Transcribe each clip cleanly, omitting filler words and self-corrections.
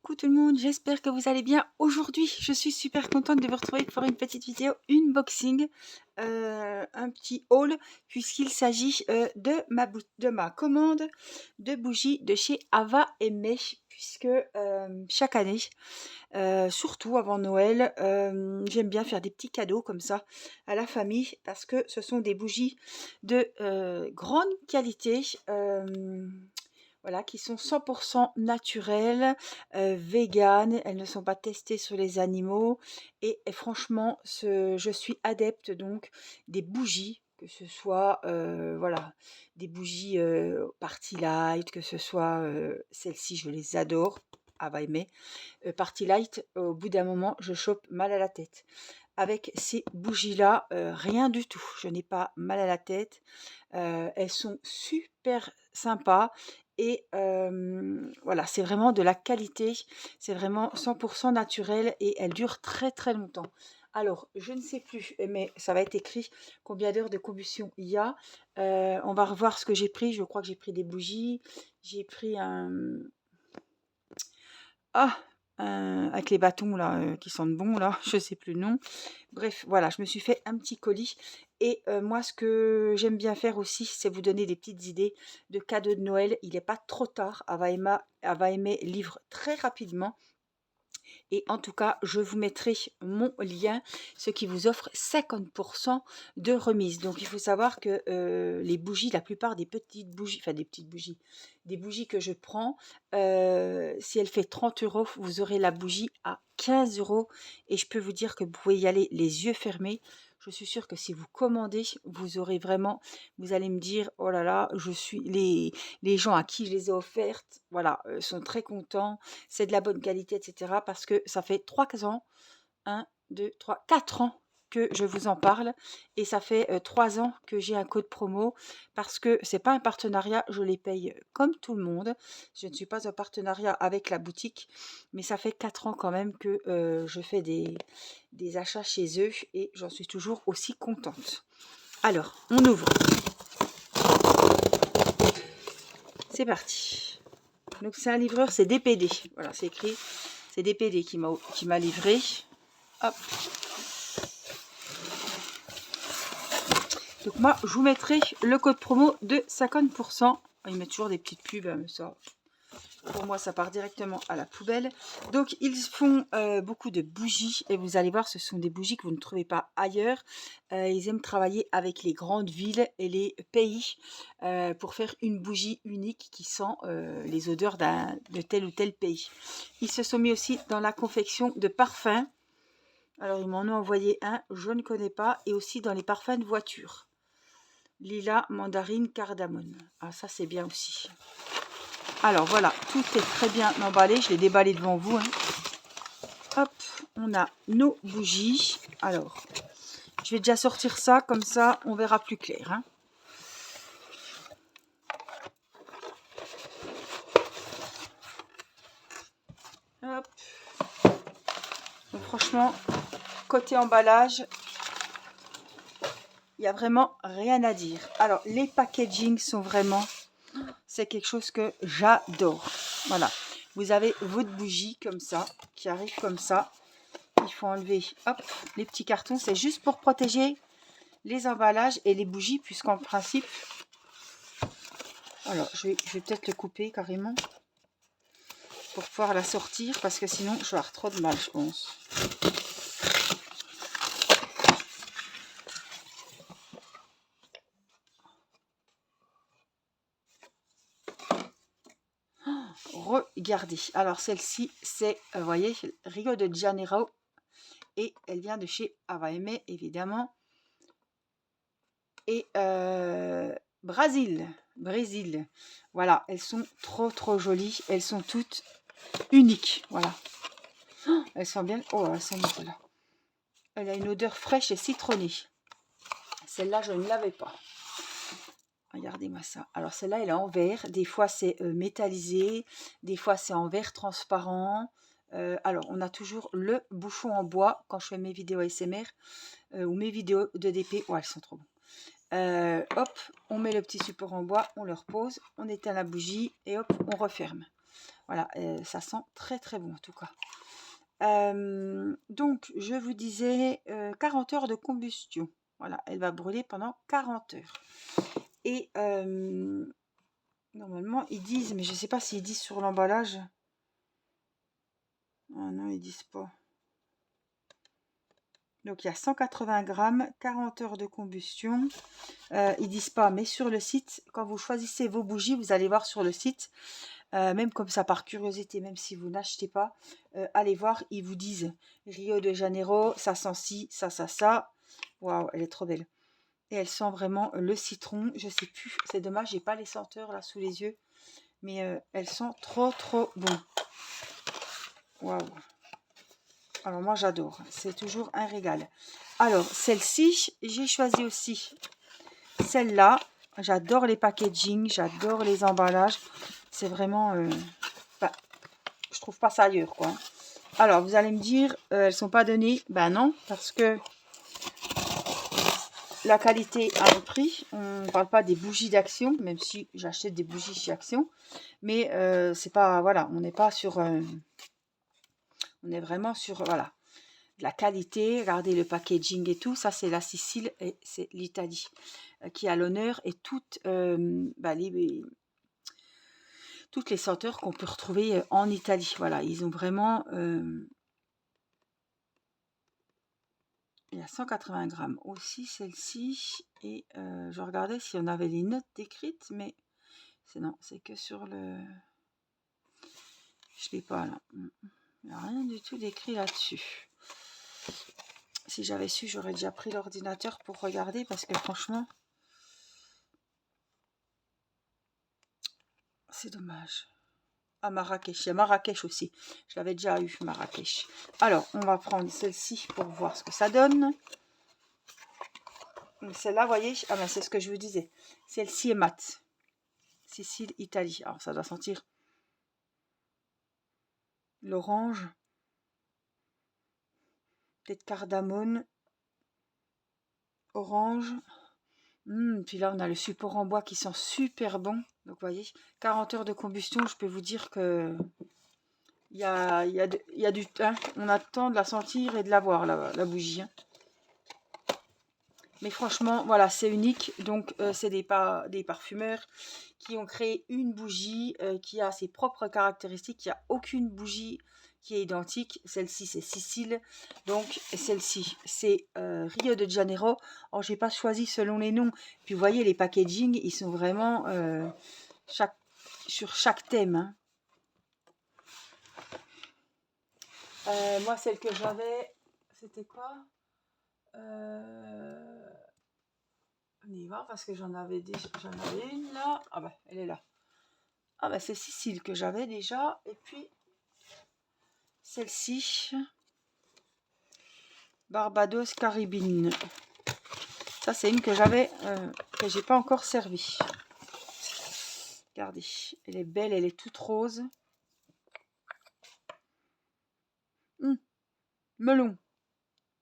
Coucou tout le monde, j'espère que vous allez bien. Aujourd'hui, je suis super contente de vous retrouver pour une petite vidéo unboxing, un petit haul, puisqu'il s'agit de ma commande de bougies de chez Ava et May, puisque chaque année, surtout avant Noël, j'aime bien faire des petits cadeaux comme ça à la famille, parce que ce sont des bougies de grande qualité. Voilà, qui sont 100% naturelles, véganes, elles ne sont pas testées sur les animaux et franchement, je suis adepte donc des bougies, que ce soit, voilà, des bougies, Party Light, que ce soit, celles-ci je les adore, Ava aimé. Party Light, au bout d'un moment, je chope mal à la tête. Avec ces bougies-là, rien du tout, je n'ai pas mal à la tête, elles sont super sympas et voilà, c'est vraiment de la qualité, c'est vraiment 100% naturel et elles durent très très longtemps. Alors, je ne sais plus, mais ça va être écrit combien d'heures de combustion il y a. On va revoir ce que j'ai pris. Je crois que j'ai pris des bougies. J'ai pris un... Ah, avec les bâtons là, qui sentent bon là, je sais plus le nom. Bref, voilà, je me suis fait un petit colis et moi ce que j'aime bien faire aussi, c'est vous donner des petites idées de cadeaux de Noël. Il n'est pas trop tard, Ava aimer livre très rapidement. Et en tout cas, je vous mettrai mon lien, ce qui vous offre 50% de remise. Donc, il faut savoir que les bougies, la plupart des petites bougies, enfin des petites bougies, des bougies que je prends, si elle fait 30 euros, vous aurez la bougie à 15 euros. Et je peux vous dire que vous pouvez y aller les yeux fermés. Je suis sûre que si vous commandez, vous aurez vraiment, vous allez me dire, oh là là, les gens à qui je les ai offertes, voilà, sont très contents, c'est de la bonne qualité, etc. Parce que ça fait 3 ans, 4 ans que je vous en parle et ça fait 3 ans que j'ai un code promo parce que c'est pas un partenariat, je les paye comme tout le monde. Je ne suis pas en partenariat avec la boutique, mais ça fait 4 ans quand même que je fais des achats chez eux et j'en suis toujours aussi contente. Alors, on ouvre. C'est parti. Donc c'est un livreur, c'est DPD. Voilà, c'est écrit. C'est DPD qui m'a livré. Hop. Donc moi, je vous mettrai le code promo de 50%. Ils mettent toujours des petites pubs, mais ça, pour moi, ça part directement à la poubelle. Donc, ils font beaucoup de bougies. Et vous allez voir, ce sont des bougies que vous ne trouvez pas ailleurs. Ils aiment travailler avec les grandes villes et les pays pour faire une bougie unique qui sent les odeurs de tel ou tel pays. Ils se sont mis aussi dans la confection de parfums. Alors, ils m'en ont envoyé un, je ne connais pas. Et aussi dans les parfums de voiture. Lilas, mandarine, cardamone. Ah, ça, c'est bien aussi. Alors, voilà, tout est très bien emballé. Je l'ai déballé devant vous. Hein. Hop, on a nos bougies. Alors, je vais déjà sortir ça, comme ça, on verra plus clair. Hein. Hop. Donc, franchement, côté emballage, il n'y a vraiment rien à dire. Alors, les packaging sont vraiment... C'est quelque chose que j'adore. Voilà. Vous avez votre bougie comme ça, qui arrive comme ça. Il faut enlever, hop, les petits cartons. C'est juste pour protéger les emballages et les bougies, puisqu'en principe... Alors, je vais peut-être le couper carrément pour pouvoir la sortir, parce que sinon, je vais avoir trop de mal, je pense. Regardez, alors celle-ci c'est, vous voyez, Rio de Janeiro et elle vient de chez Ava Aimé évidemment et Brésil, voilà, elles sont trop jolies, elles sont toutes uniques, voilà, elles sont bien, oh elles sont bonnes, là. Elle a une odeur fraîche et citronnée, celle-là je ne l'avais pas. Regardez-moi ça. Alors celle-là, elle est en verre. Des fois, c'est métallisé. Des fois, c'est en verre transparent. Alors, on a toujours le bouchon en bois quand je fais mes vidéos ASMR ou mes vidéos de DP. Oh, elles sont trop bonnes. Hop, on met le petit support en bois, on le repose, on éteint la bougie et hop, on referme. Voilà, ça sent très très bon en tout cas. Donc, je vous disais 40 heures de combustion. Voilà, elle va brûler pendant 40 heures. Et normalement, ils disent, mais je ne sais pas s'ils disent sur l'emballage. Ah non, ils disent pas. Donc, il y a 180 grammes, 40 heures de combustion. Ils disent pas, mais sur le site, quand vous choisissez vos bougies, vous allez voir sur le site, même comme ça par curiosité, même si vous n'achetez pas, allez voir, ils vous disent Rio de Janeiro, ça sent ci, ça. Waouh, elle est trop belle. Et elle sent vraiment le citron, je sais plus, c'est dommage, j'ai pas les senteurs là sous les yeux, mais elles sont trop bon. Waouh. Alors moi j'adore, c'est toujours un régal. Alors celle-ci, j'ai choisi aussi celle-là. J'adore les packaging, j'adore les emballages. C'est vraiment, bah, je trouve pas ça ailleurs quoi. Alors vous allez me dire, elles sont pas données. Ben non, parce que la qualité a un prix. On ne parle pas des bougies d'Action, même si j'achète des bougies chez Action. Mais c'est pas, voilà, on n'est pas sur, on est vraiment sur, voilà, de la qualité. Regardez le packaging et tout. Ça, c'est la Sicile et c'est l'Italie qui a l'honneur. Et toutes, toutes les senteurs qu'on peut retrouver en Italie. Voilà, ils ont vraiment... il y a 180 grammes aussi, celle-ci. Et je regardais si on avait les notes décrites, mais non, c'est que sur le... Je ne l'ai pas là. Il n'y a rien du tout d'écrit là-dessus. Si j'avais su, j'aurais déjà pris l'ordinateur pour regarder parce que franchement, c'est dommage. À Marrakech, il y a Marrakech aussi. Je l'avais déjà eu, Marrakech. Alors, on va prendre celle-ci pour voir ce que ça donne. Celle-là, vous voyez, ah ben c'est ce que je vous disais. Celle-ci est mate. Sicile, Italie. Alors, ça doit sentir l'orange. Peut-être cardamone. Orange. Puis là, on a le support en bois qui sent super bon. Donc, vous voyez, 40 heures de combustion, je peux vous dire que il y a du temps. On a le temps de la sentir et de la voir, la bougie. Hein. Mais franchement, voilà, c'est unique. Donc, c'est des parfumeurs qui ont créé une bougie qui a ses propres caractéristiques. Il n'y a aucune bougie qui est identique. Celle-ci, c'est Sicile. Donc, celle-ci, c'est Rio de Janeiro. Alors, je n'ai pas choisi selon les noms. Puis, vous voyez, les packaging, ils sont vraiment sur chaque thème. Hein. Moi, celle que j'avais, c'était quoi On y va parce que j'en avais une là. Ah bah, elle est là. Ah bah, c'est Sicile que j'avais déjà. Et puis, celle-ci, Barbados Caribbean. Ça, c'est une que j'avais, que j'ai pas encore servi. Regardez, elle est belle, elle est toute rose. Melon.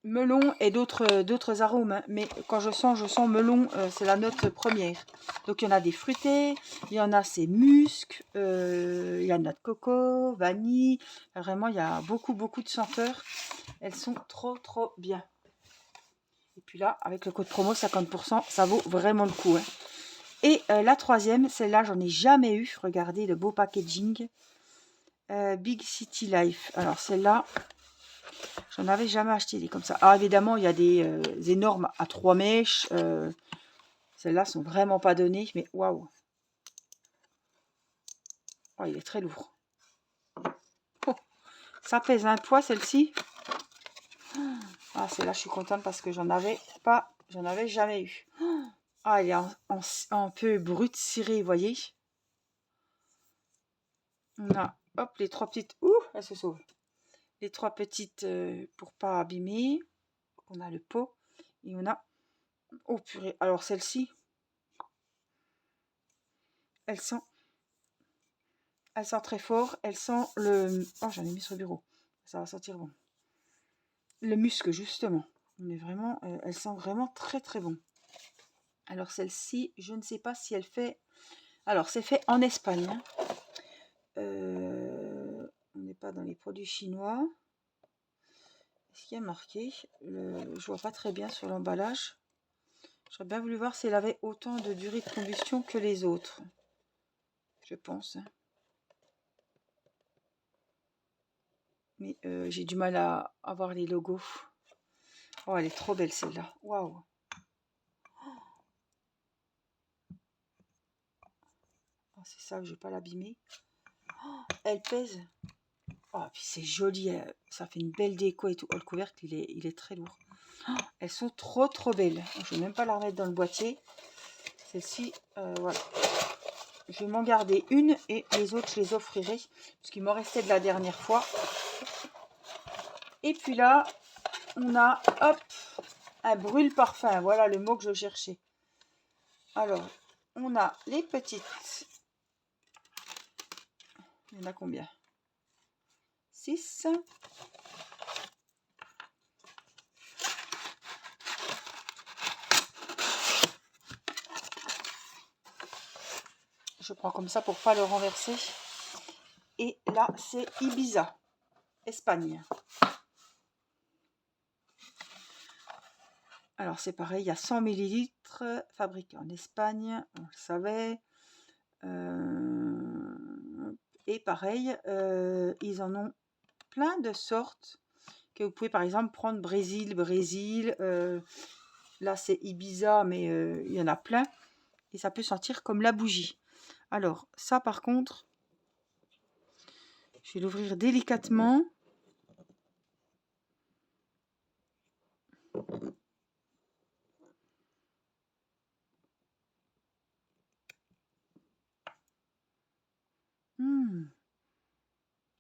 Melon et d'autres arômes. Hein. Mais quand je sens melon, c'est la note première. Donc, il y en a des fruités, il y en a c'est musc, il y en a de coco, vanille. Vraiment, il y a beaucoup de senteurs. Elles sont trop bien. Et puis là, avec le code promo 50%, ça vaut vraiment le coup. Hein. Et la troisième, celle-là, j'en ai jamais eu. Regardez le beau packaging. Big City Life. Alors, celle-là... J'en avais jamais acheté des comme ça. Ah, évidemment, il y a des énormes à 3 mèches. Celles-là sont vraiment pas données, mais waouh. Oh, il est très lourd. Oh, ça pèse un poids, celle-ci. Ah, celle-là, je suis contente parce que j'en avais jamais eu. Ah, elle est un peu brute cirée, vous voyez. On a, hop, les trois petites. Ouh, elle se sauve. Les trois petites pour pas abîmer. On a le pot. Et on a... Oh, purée. Alors, celle-ci, elle sent très fort. Elle sent le... Oh, j'en ai mis sur le bureau. Ça va sentir bon. Le musc, justement. Mais vraiment, elle sent vraiment très bon. Alors, celle-ci, je ne sais pas si elle fait... Alors, c'est fait en Espagne. Hein. On n'est pas dans les produits chinois. Est-ce qu'il y a marqué? Je vois pas très bien sur l'emballage. J'aurais bien voulu voir si elle avait autant de durée de combustion que les autres. Je pense. Mais j'ai du mal à voir les logos. Oh, elle est trop belle celle-là. Waouh. Oh, c'est ça, je vais pas l'abîmer. Oh, elle pèse. Oh, puis c'est joli. Ça fait une belle déco et tout. Oh, le couvercle, il est très lourd. Oh, elles sont trop belles. Je vais même pas la remettre dans le boîtier. Celle-ci, voilà. Je vais m'en garder une et les autres, je les offrirai. Parce qu'il m'en restait de la dernière fois. Et puis là, on a, hop, un brûle-parfum. Voilà le mot que je cherchais. Alors, on a les petites. Il y en a combien? 6. Je prends comme ça pour pas le renverser. Et là, c'est Ibiza, Espagne. Alors, c'est pareil, il y a 100 ml fabriqués en Espagne, on le savait. Et pareil, ils en ont plein de sortes que vous pouvez par exemple prendre Brésil. Là, c'est Ibiza, mais il y en a plein. Et ça peut sentir comme la bougie. Alors, ça par contre, je vais l'ouvrir délicatement.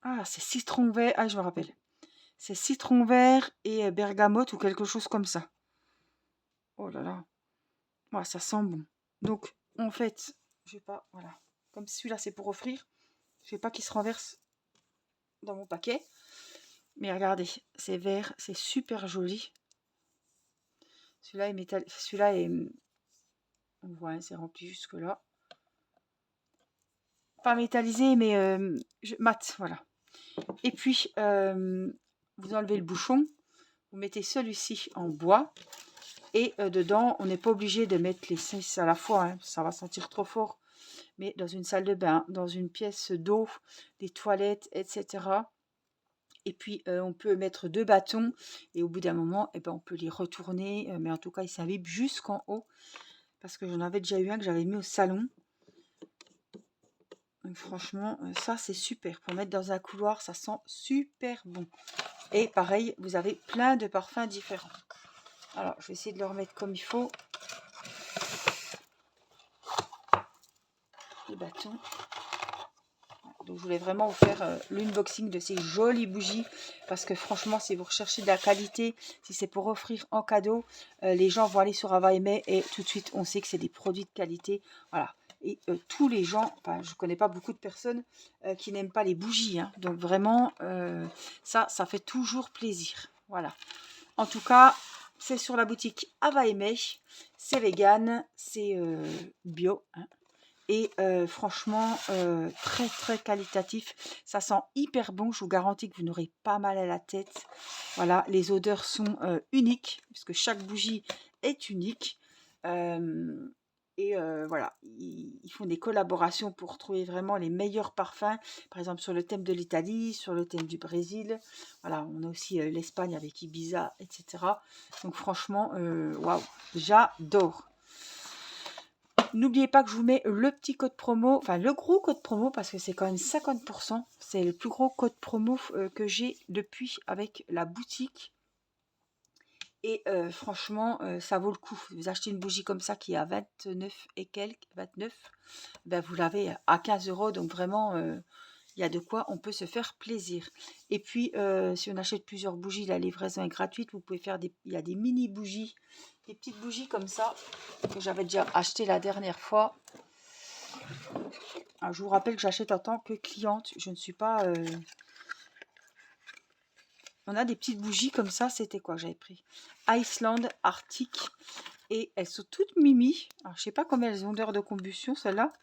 Ah, c'est citron vert. Ah, je me rappelle. C'est citron vert et bergamote ou quelque chose comme ça. Oh là là. Ouais, ça sent bon. Donc, en fait, je vais pas... Voilà. Comme celui-là, c'est pour offrir. Je ne veux pas qu'il se renverse dans mon paquet. Mais regardez, c'est vert. C'est super joli. Celui-là est métallique. Celui-là est... On voit, hein, c'est rempli jusque-là. Pas métallisé, mais mat, voilà. Et puis, vous enlevez le bouchon. Vous mettez celui-ci en bois. Et dedans, on n'est pas obligé de mettre les 6 à la fois. Hein, ça va sentir trop fort. Mais dans une salle de bain, dans une pièce d'eau, des toilettes, etc. Et puis, on peut mettre 2 bâtons. Et au bout d'un moment, eh ben, on peut les retourner. Mais en tout cas, ils s'imbibe jusqu'en haut. Parce que j'en avais déjà eu un que j'avais mis au salon. Donc franchement, ça c'est super. Pour mettre dans un couloir, ça sent super bon. Et pareil, vous avez plein de parfums différents. Alors, je vais essayer de le remettre comme il faut. Les bâtons. Donc, je voulais vraiment vous faire l'unboxing de ces jolies bougies. Parce que franchement, si vous recherchez de la qualité, si c'est pour offrir en cadeau, les gens vont aller sur Avaïmé et tout de suite, on sait que c'est des produits de qualité. Voilà. Et tous les gens, enfin, je ne connais pas beaucoup de personnes qui n'aiment pas les bougies. Hein. Donc vraiment, ça fait toujours plaisir. Voilà. En tout cas, c'est sur la boutique Avaïmé. C'est vegan, c'est bio. Hein. Et franchement, très qualitatif. Ça sent hyper bon. Je vous garantis que vous n'aurez pas mal à la tête. Voilà, les odeurs sont uniques, puisque chaque bougie est unique. Voilà, ils font des collaborations pour trouver vraiment les meilleurs parfums. Par exemple, sur le thème de l'Italie, sur le thème du Brésil. Voilà, on a aussi l'Espagne avec Ibiza, etc. Donc franchement, waouh, j'adore. N'oubliez pas que je vous mets le petit code promo, enfin le gros code promo parce que c'est quand même 50%. C'est le plus gros code promo que j'ai depuis avec la boutique. Et franchement, ça vaut le coup. Vous achetez une bougie comme ça qui est à 29 et quelques, 29, ben vous l'avez à 15 €. Donc vraiment, il y a de quoi on peut se faire plaisir. Et puis, si on achète plusieurs bougies, la livraison est gratuite. Vous pouvez faire il y a des mini bougies, des petites bougies comme ça que j'avais déjà acheté la dernière fois. Alors, je vous rappelle que j'achète en tant que cliente. Je ne suis pas... On a des petites bougies comme ça. C'était quoi que j'avais pris? Iceland Arctic. Et elles sont toutes mimi. Alors, je ne sais pas combien elles ont d'heures de combustion, celles-là.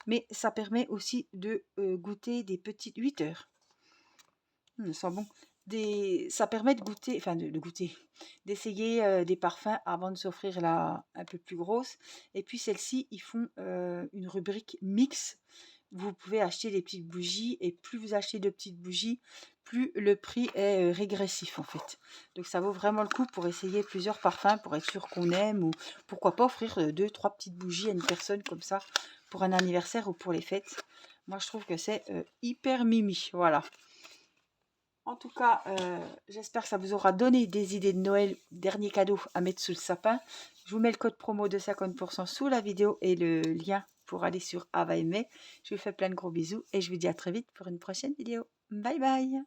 mais ça permet aussi de goûter des petites 8 heures. Ça sent bon. Ça permet de goûter, enfin de goûter, d'essayer des parfums avant de s'offrir la un peu plus grosse. Et puis celles-ci, ils font une rubrique mix. Vous pouvez acheter des petites bougies et plus vous achetez de petites bougies, plus le prix est régressif en fait. Donc ça vaut vraiment le coup pour essayer plusieurs parfums, pour être sûr qu'on aime, ou pourquoi pas offrir 2-3 petites bougies à une personne comme ça pour un anniversaire ou pour les fêtes. Moi je trouve que c'est hyper mimi, voilà. En tout cas, j'espère que ça vous aura donné des idées de Noël, dernier cadeau à mettre sous le sapin. Je vous mets le code promo de 50% sous la vidéo et le lien pour aller sur Ava Aimer. Je vous fais plein de gros bisous et je vous dis à très vite pour une prochaine vidéo. Bye bye!